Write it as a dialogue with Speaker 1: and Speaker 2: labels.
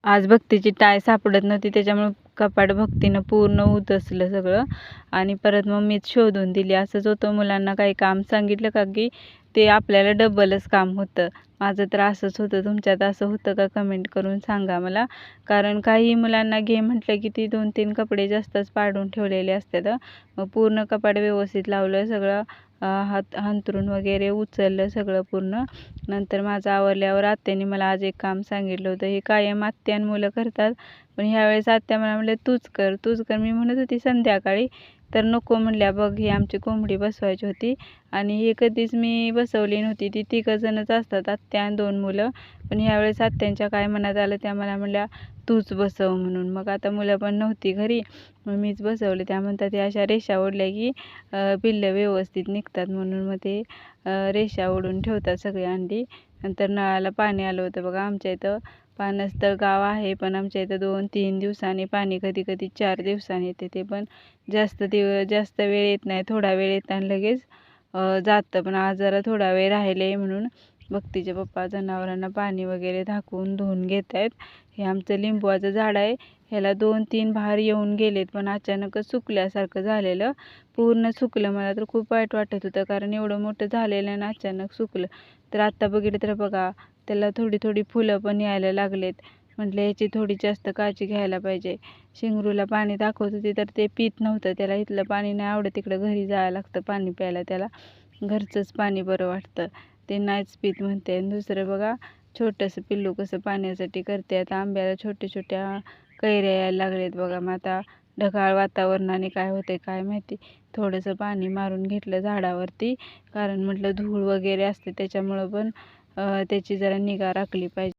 Speaker 1: आज भक्तीची टाय सापडत नव्हती, त्याच्यामुळे कपाट भक्तीनं पूर्ण उतसलं सगळं. आणि परत मग मीच शोधून दिली. असंच होतं, मुलांना काही काम सांगितलं का की ते आपल्याला डबलच काम होतं. माझं तर असंच होतं. तुमच्यात असं होतं का? कमेंट करून सांगा मला. कारण काही मुलांना घे म्हटलं की ती 2-3 कपडे जास्तच पाडून ठेवलेले असतात. मग पूर्ण कपाट व्यवस्थित लावलं सगळं, अंथरूण वगैरे उचललं सगळं पूर्ण. नंतर माझं आवरल्यावर आत्याने मला आज एक काम सांगितलं होतं. हे कायम आत्या आणि मुलं करतात, पण ह्यावेळेस आत्या मला म्हणल्या तूच कर, तूच कर. मी म्हणत होती संध्याकाळी, तर नको म्हणल्या. बघ, ही आमची कोंबडी बसवायची होती आणि ही कधीच मी बसवली नव्हती. ती तिघंजणच असतात, आत्या आणि 2 मुलं. पण ह्यावेळेस आत्यांच्या काय मनात आलं, त्या मला म्हणल्या तूच बसव म्हणून. मग आता मुलं पण नव्हती घरी, मग मीच बसवले. त्या म्हणतात ते अशा रेषा ओढल्या की पिल्लं व्यवस्थित निघतात, म्हणून मग ते रेषा ओढून ठेवतात सगळी अंडी. नंतर नळाला पाणी आलं होतं बघा. आमच्या इथं पाणस्थळ गाव आहे, पण आमच्या इथं 2-3 दिवसांनी पाणी, कधी कधी 4 दिवसांनी येते. ते पण जास्त वेळ येत नाही, थोडा वेळ येतं आणि लगेच जातं. पण आज जरा थोडा वेळ राहिले म्हणून भक्तीचे पप्पा जनावरांना पाणी वगैरे झाकून धुवून घेत आहेत. हे आमचं लिंबूचं झाड आहे. ह्याला 2-3 बहार येऊन गेलेत, पण अचानकच सुकल्यासारखं झालेलं, पूर्ण सुकलं. मला तर खूप वाईट वाटत होतं, कारण एवढं मोठं झालेलं आणि अचानक सुकलं. तर आत्ता बघितलं तर बघा, त्याला थोडी थोडी फुलं पण यायला लागलेत. म्हटलं याची थोडी जास्त काळजी घ्यायला पाहिजे. शिंगरूला पाणी दाखवत होती, तर ते पित नव्हतं. त्याला इथलं पाणी नाही आवडत, तिकडं घरी जायला लागतं पाणी प्यायला. त्याला घरचंच पाणी बरं वाटतं, ते नाहीच पित म्हणते. आणि दुसरं बघा, छोटंसं पिल्लू कसं पाण्यासाठी करते. आता आंब्याला छोट्या छोट्या कैऱ्या यायला लागलेत बघा. मग आता ढगाळ वातावरणाने काय होते काय माहिती. थोडंसं पाणी मारून घेतलं झाडावरती, कारण म्हटलं धूळ वगैरे असते, त्याच्यामुळं पण त्याची जरा निगा राखली पाहिजे.